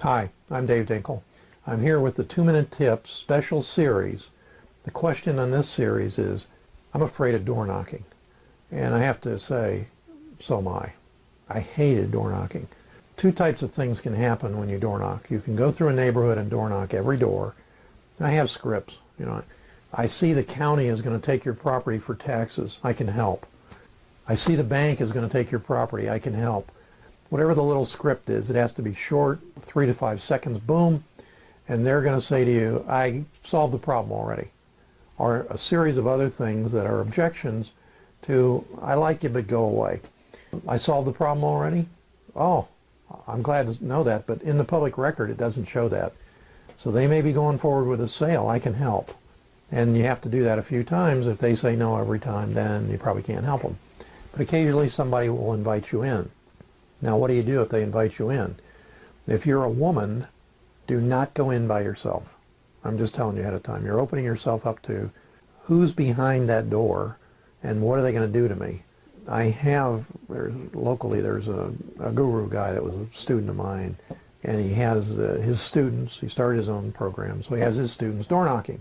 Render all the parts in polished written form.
Hi, I'm Dave Dinkel. I'm here with the 2-Minute Tips special series. The question on this series is, I'm afraid of door knocking. And I have to say, so am I. I hated door knocking. Two types of things can happen when you door knock. You can go through a neighborhood and door knock every door. I have scripts. I see the county is going to take your property for taxes. I can help. I see the bank is going to take your property. I can help. Whatever the little script is, it has to be short, 3 to 5 seconds, boom, and they're going to say to you, I solved the problem already. Or a series of other things that are objections to, I like you, but go away. I solved the problem already? Oh, I'm glad to know that, but in the public record it doesn't show that. So they may be going forward with a sale. I can help. And you have to do that a few times. If they say no every time, then you probably can't help them. But occasionally somebody will invite you in. Now, what do you do if they invite you in? If you're a woman, do not go in by yourself. I'm just telling you ahead of time. You're opening yourself up to who's behind that door and what are they going to do to me. Locally there's a guru guy that was a student of mine, and he has his students. He started his own program, so he has his students door knocking.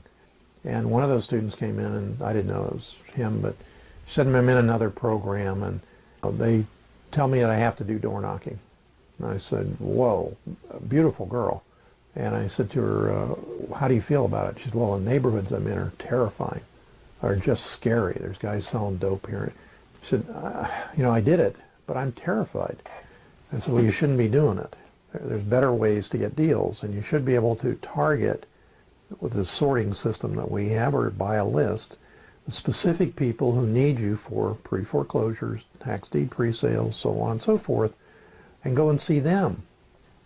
And one of those students came in, and I didn't know it was him, but he said, I'm in another program, and they tell me that I have to do door knocking. And I said, whoa, a beautiful girl. And I said to her, how do you feel about it? She said, well, the neighborhoods I'm in are terrifying, are just scary. There's guys selling dope here. She said, I did it, but I'm terrified. I said, well, you shouldn't be doing it. There's better ways to get deals, and you should be able to target with the sorting system that we have, or buy a list, the specific people who need you for pre-foreclosures, tax deed pre-sales, so on and so forth, and go and see them.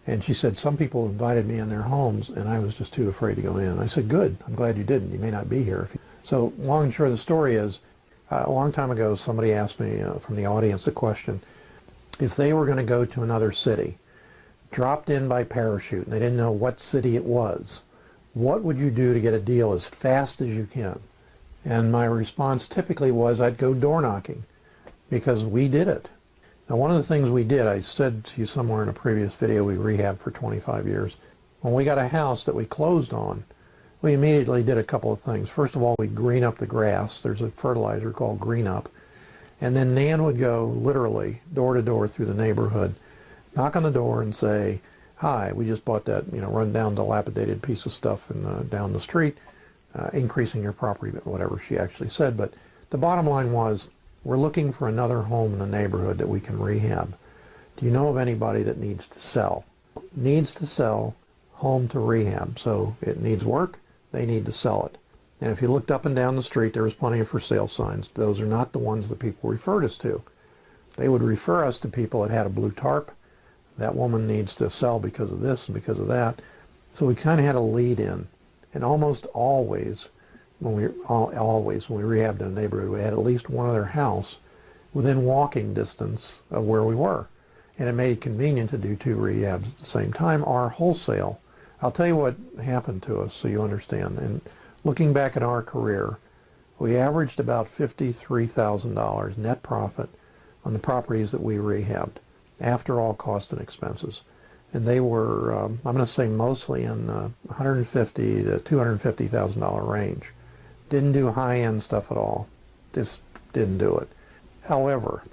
And she said, some people invited me in their homes, and I was just too afraid to go in. I said, good, I'm glad you didn't. You may not be here. So long and short of the story is, a long time ago, somebody asked me from the audience a question, if they were going to go to another city, dropped in by parachute, and they didn't know what city it was, what would you do to get a deal as fast as you can? And my response typically was, I'd go door knocking, because we did it. Now, one of the things we did, I said to you somewhere in a previous video, we rehabbed for 25 years. When we got a house that we closed on, we immediately did a couple of things. First of all, we'd green up the grass. There's a fertilizer called Green Up. And then Nan would go literally door to door through the neighborhood, knock on the door and say, hi, we just bought that run down dilapidated piece of stuff down the street, increasing your property, whatever she actually said. But the bottom line was, we're looking for another home in the neighborhood that we can rehab. Do you know of anybody that needs to sell? Needs to sell, home to rehab. So it needs work, they need to sell it. And if you looked up and down the street, there was plenty of for sale signs. Those are not the ones that people referred us to. They would refer us to people that had a blue tarp. That woman needs to sell because of this and because of that. So we kind of had a lead in. And almost always, when we rehabbed in a neighborhood, we had at least one other house within walking distance of where we were. And it made it convenient to do 2 rehabs at the same time, or wholesale. I'll tell you what happened to us so you understand. And looking back at our career, we averaged about $53,000 net profit on the properties that we rehabbed, after all costs and expenses. And they were, I'm going to say, mostly in the $150,000 to $250,000 range. Didn't do high-end stuff at all. Just didn't do it. However,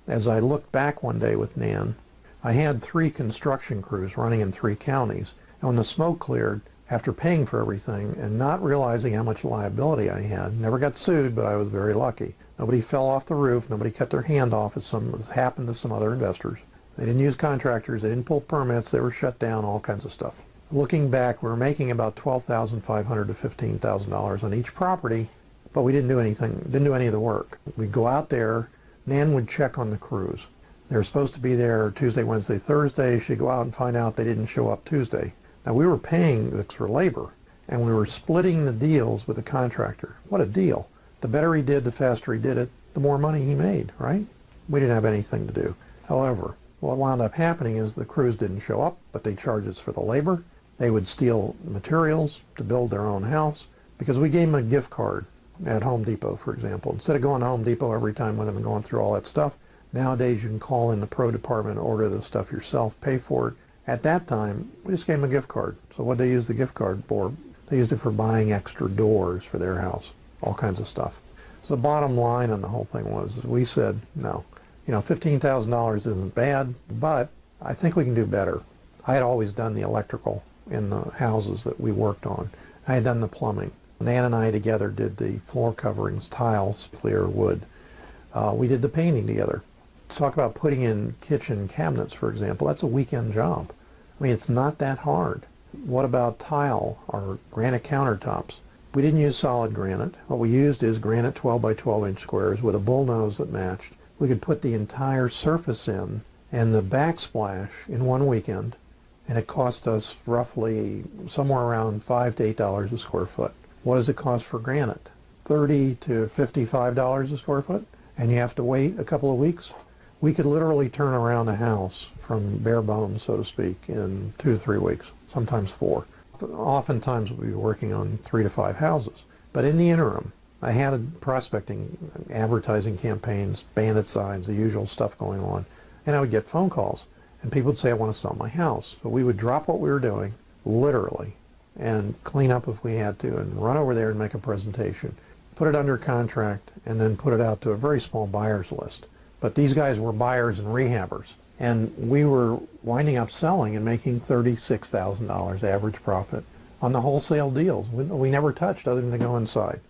as I looked back one day with Nan, I had 3 construction crews running in 3 counties. And when the smoke cleared, after paying for everything and not realizing how much liability I had, never got sued, but I was very lucky. Nobody fell off the roof. Nobody cut their hand off, as happened to some other investors. They didn't use contractors. They didn't pull permits. They were shut down, all kinds of stuff. Looking back, we were making about $12,500 to $15,000 on each property, but we didn't do anything, didn't do any of the work. We'd go out there. Nan would check on the crews. They were supposed to be there Tuesday, Wednesday, Thursday. She'd go out and find out they didn't show up Tuesday. Now, we were paying this for labor, and we were splitting the deals with the contractor. What a deal. The better he did, the faster he did it, the more money he made, right? We didn't have anything to do. However, what wound up happening is the crews didn't show up, but they charged us for the labor. They would steal materials to build their own house, because we gave them a gift card at Home Depot, for example. Instead of going to Home Depot every time with them and going through all that stuff, nowadays you can call in the pro department, order the stuff yourself, pay for it, At that time, we just gave them a gift card. So what they used the gift card for? They used it for buying extra doors for their house, all kinds of stuff. So the bottom line on the whole thing was we said, no, $15,000 isn't bad, but I think we can do better. I had always done the electrical in the houses that we worked on. I had done the plumbing. Nan and I together did the floor coverings, tiles, clear wood. We did the painting together. Talk about putting in kitchen cabinets, for example. That's a weekend job. I mean, it's not that hard. What about tile or granite countertops? We didn't use solid granite. What we used is granite 12 by 12 inch squares with a bullnose that matched. We could put the entire surface in and the backsplash in one weekend, and it cost us roughly somewhere around $5 to $8 a square foot. What does it cost for granite? $30 to $55 a square foot, and you have to wait a couple of weeks. We could literally turn around a house from bare bones, so to speak, in 2 to 3 weeks, sometimes 4. Oftentimes we'd be working on 3 to 5 houses. But in the interim, I had prospecting, advertising campaigns, bandit signs, the usual stuff going on, and I would get phone calls, and people would say, I want to sell my house. So we would drop what we were doing, literally, and clean up if we had to, and run over there and make a presentation, put it under contract, and then put it out to a very small buyers list. But these guys were buyers and rehabbers. And we were winding up selling and making $36,000 average profit on the wholesale deals. We never touched other than to go inside.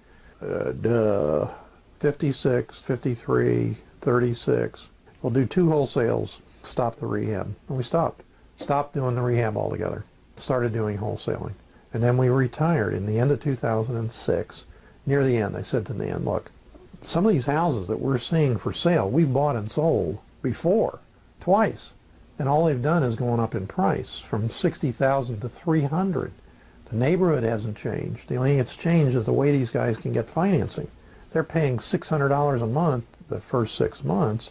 56, 53, 36. We'll do 2 wholesales, stop the rehab. And we stopped. Stopped doing the rehab altogether. Started doing wholesaling. And then we retired in the end of 2006. Near the end, I said to Nan, look, some of these houses that we're seeing for sale, we've bought and sold before. Twice, and all they've done is gone up in price from $60,000 to $300,000. The neighborhood hasn't changed. The only thing that's changed is the way these guys can get financing. They're paying $600 a month the first 6 months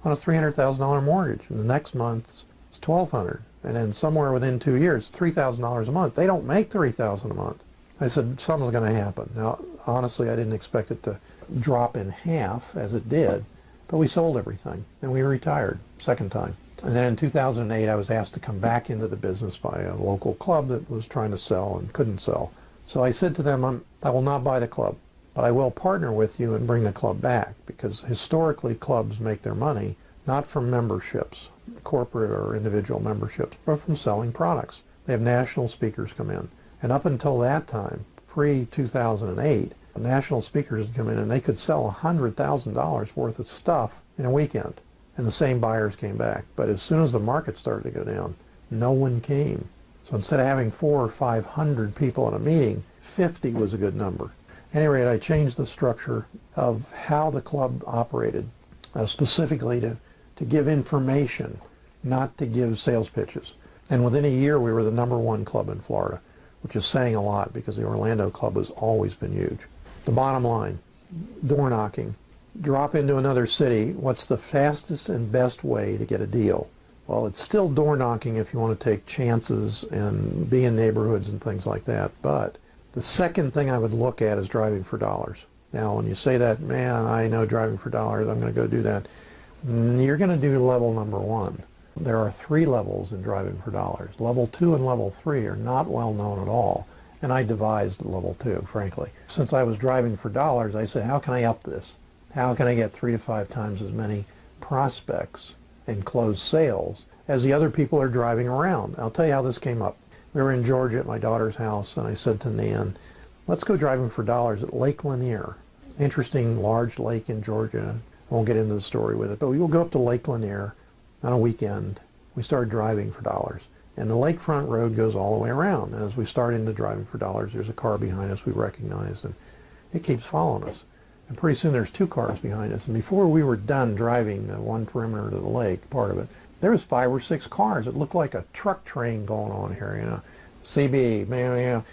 on a $300,000 mortgage, and the next month it's $1,200, and then somewhere within 2 years, $3,000 a month. They don't make $3,000 a month. I said something's going to happen. Now, honestly, I didn't expect it to drop in half as it did. But we sold everything, and we retired, second time. And then in 2008, I was asked to come back into the business by a local club that was trying to sell and couldn't sell. So I said to them, I will not buy the club, but I will partner with you and bring the club back, because historically clubs make their money not from memberships, corporate or individual memberships, but from selling products. They have national speakers come in. And up until that time, pre-2008, national speakers would come in and they could sell $100,000 worth of stuff in a weekend, and the same buyers came back. But as soon as the market started to go down, no one came. So instead of having 400 or 500 people in a meeting, 50 was a good number. At any rate, I changed the structure of how the club operated, specifically to give information, not to give sales pitches. And within a year, we were the #1 club in Florida, which is saying a lot because the Orlando club has always been huge. The bottom line, door knocking. Drop into another city, what's the fastest and best way to get a deal? Well, it's still door knocking if you want to take chances and be in neighborhoods and things like that. But the second thing I would look at is driving for dollars. Now, when you say that, man, I know driving for dollars, I'm going to go do that. You're going to do level #1. There are 3 levels in driving for dollars. Level 2 and level 3 are not well known at all. And I devised level 2, frankly. Since I was driving for dollars, I said, how can I up this? How can I get 3 to 5 times as many prospects and close sales as the other people are driving around? I'll tell you how this came up. We were in Georgia at my daughter's house, and I said to Nan, let's go driving for dollars at Lake Lanier. Interesting large lake in Georgia. I won't get into the story with it, but we will go up to Lake Lanier on a weekend. We started driving for dollars. And the lakefront road goes all the way around. And as we start into driving for dollars, there's a car behind us we recognize, and it keeps following us. And pretty soon there's 2 cars behind us. And before we were done driving the one perimeter of the lake, part of it, there was 5 or 6 cars. It looked like a truck train going on here, CB, man,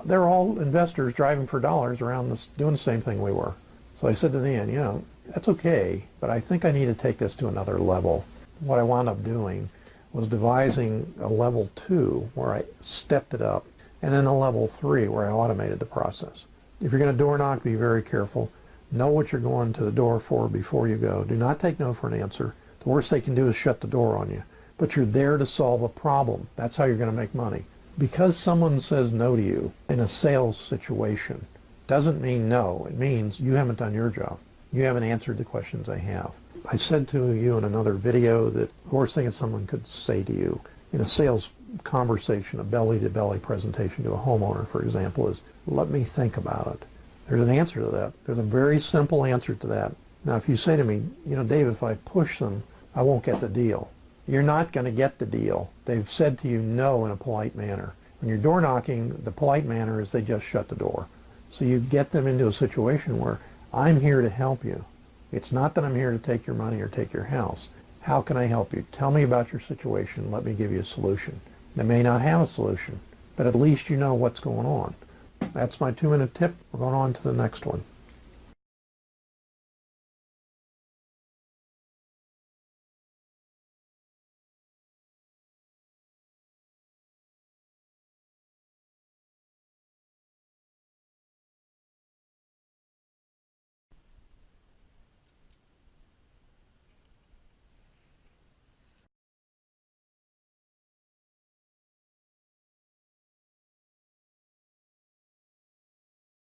they're all investors driving for dollars around this, doing the same thing we were. So I said to Nan, that's okay, but I think I need to take this to another level. What I wound up doing was devising a level 2 where I stepped it up, and then a level 3 where I automated the process. If you're going to door knock, be very careful. Know what you're going to the door for before you go. Do not take no for an answer. The worst they can do is shut the door on you. but you're there to solve a problem. That's how you're going to make money. Because someone says no to you in a sales situation doesn't mean no. It means you haven't done your job. You haven't answered the questions they have. I said to you in another video that the worst thing that someone could say to you in a sales conversation, a belly-to-belly presentation to a homeowner, for example, is, let me think about it. There's an answer to that. There's a very simple answer to that. Now, if you say to me, Dave, if I push them, I won't get the deal. You're not going to get the deal. They've said to you no in a polite manner. When you're door knocking, the polite manner is they just shut the door. So you get them into a situation where I'm here to help you. It's not that I'm here to take your money or take your house. How can I help you? Tell me about your situation. Let me give you a solution. They may not have a solution, but at least you know what's going on. That's my 2-minute tip. We're going on to the next one.